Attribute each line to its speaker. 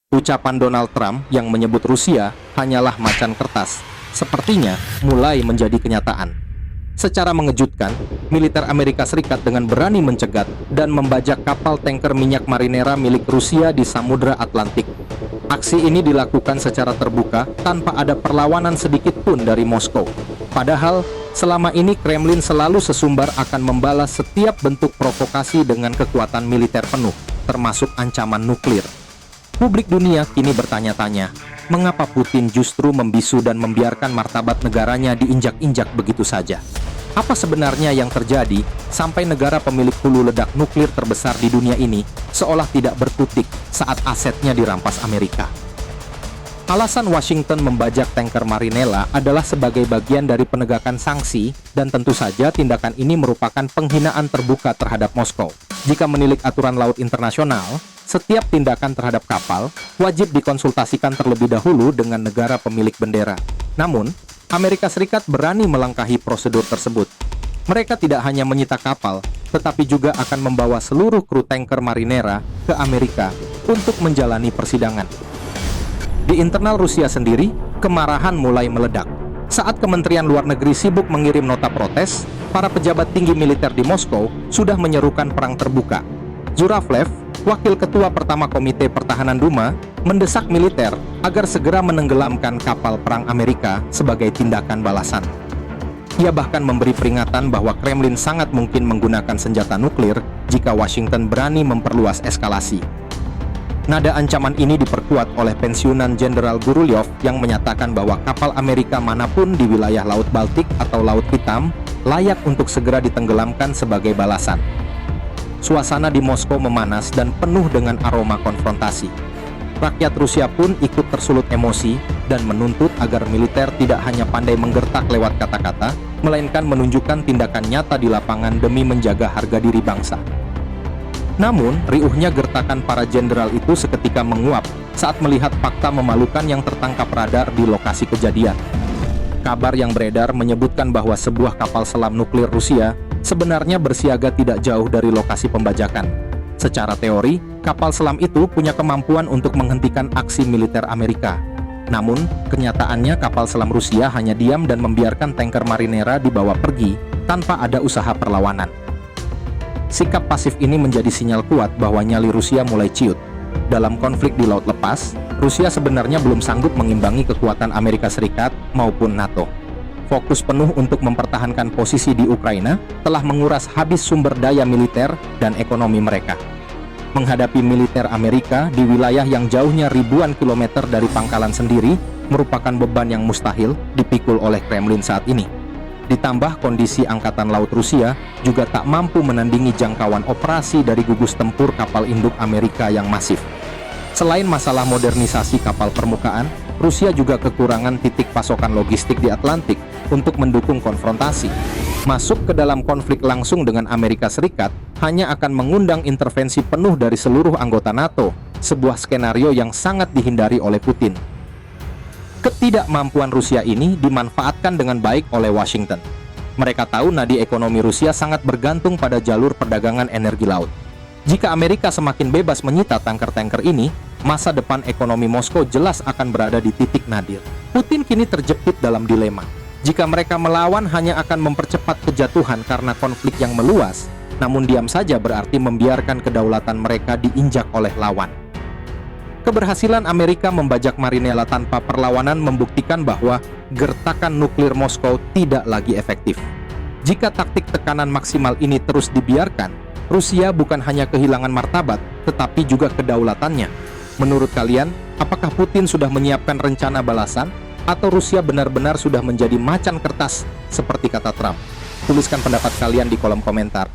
Speaker 1: Ucapan Donald Trump yang menyebut Rusia hanyalah macan kertas, sepertinya mulai menjadi kenyataan. Secara mengejutkan, militer Amerika Serikat dengan berani mencegat dan membajak kapal tanker minyak Marinera milik Rusia di Samudra Atlantik. Aksi ini dilakukan secara terbuka tanpa ada perlawanan sedikit pun dari Moskow. Padahal, selama ini Kremlin selalu sesumbar akan membalas setiap bentuk provokasi dengan kekuatan militer penuh, termasuk ancaman nuklir. Publik dunia kini bertanya-tanya, mengapa Putin justru membisu dan membiarkan martabat negaranya diinjak-injak begitu saja? Apa sebenarnya yang terjadi sampai negara pemilik hulu ledak nuklir terbesar di dunia ini seolah tidak berkutik saat asetnya dirampas Amerika? Alasan Washington membajak tanker Marinella adalah sebagai bagian dari penegakan sanksi, dan tentu saja tindakan ini merupakan penghinaan terbuka terhadap Moskow. Jika menilik aturan laut internasional, setiap tindakan terhadap kapal wajib dikonsultasikan terlebih dahulu dengan negara pemilik bendera. Namun, Amerika Serikat berani melangkahi prosedur tersebut. Mereka tidak hanya menyita kapal, tetapi juga akan membawa seluruh kru tanker Marinera ke Amerika untuk menjalani persidangan. Di internal Rusia sendiri, kemarahan mulai meledak. Saat Kementerian Luar Negeri sibuk mengirim nota protes, para pejabat tinggi militer di Moskow sudah menyerukan perang terbuka. Zurablev, wakil ketua pertama Komite Pertahanan Duma, mendesak militer agar segera menenggelamkan kapal perang Amerika sebagai tindakan balasan. Ia bahkan memberi peringatan bahwa Kremlin sangat mungkin menggunakan senjata nuklir jika Washington berani memperluas eskalasi. Nada ancaman ini diperkuat oleh pensiunan Jenderal Gurulyov yang menyatakan bahwa kapal Amerika manapun di wilayah Laut Baltik atau Laut Hitam layak untuk segera ditenggelamkan sebagai balasan. Suasana di Moskow memanas dan penuh dengan aroma konfrontasi. Rakyat Rusia pun ikut tersulut emosi dan menuntut agar militer tidak hanya pandai menggertak lewat kata-kata, melainkan menunjukkan tindakan nyata di lapangan demi menjaga harga diri bangsa. Namun, riuhnya gertakan para jenderal itu seketika menguap saat melihat fakta memalukan yang tertangkap radar di lokasi kejadian. Kabar yang beredar menyebutkan bahwa sebuah kapal selam nuklir Rusia sebenarnya bersiaga tidak jauh dari lokasi pembajakan. Secara teori, kapal selam itu punya kemampuan untuk menghentikan aksi militer Amerika. Namun, kenyataannya kapal selam Rusia hanya diam dan membiarkan tanker Marinera dibawa pergi tanpa ada usaha perlawanan. Sikap pasif ini menjadi sinyal kuat bahwa nyali Rusia mulai ciut. Dalam konflik di Laut Lepas, Rusia sebenarnya belum sanggup mengimbangi kekuatan Amerika Serikat maupun NATO. Fokus penuh untuk mempertahankan posisi di Ukraina telah menguras habis sumber daya militer dan ekonomi mereka. Menghadapi militer Amerika di wilayah yang jauhnya ribuan kilometer dari pangkalan sendiri merupakan beban yang mustahil dipikul oleh Kremlin saat ini. Ditambah kondisi Angkatan Laut Rusia juga tak mampu menandingi jangkauan operasi dari gugus tempur kapal induk Amerika yang masif. Selain masalah modernisasi kapal permukaan, Rusia juga kekurangan titik pasokan logistik di Atlantik untuk mendukung konfrontasi. Masuk ke dalam konflik langsung dengan Amerika Serikat hanya akan mengundang intervensi penuh dari seluruh anggota NATO, sebuah skenario yang sangat dihindari oleh Putin. Ketidakmampuan Rusia ini dimanfaatkan dengan baik oleh Washington. Mereka tahu nadi ekonomi Rusia sangat bergantung pada jalur perdagangan energi laut. Jika Amerika semakin bebas menyita tanker-tanker ini, masa depan ekonomi Moskow jelas akan berada di titik nadir. Putin kini terjepit dalam dilema. Jika mereka melawan hanya akan mempercepat kejatuhan karena konflik yang meluas, namun diam saja berarti membiarkan kedaulatan mereka diinjak oleh lawan. Keberhasilan Amerika membajak Marinella tanpa perlawanan membuktikan bahwa gertakan nuklir Moskow tidak lagi efektif. Jika taktik tekanan maksimal ini terus dibiarkan, Rusia bukan hanya kehilangan martabat, tetapi juga kedaulatannya. Menurut kalian, apakah Putin sudah menyiapkan rencana balasan, atau Rusia benar-benar sudah menjadi macan kertas, seperti kata Trump? Tuliskan pendapat kalian di kolom komentar.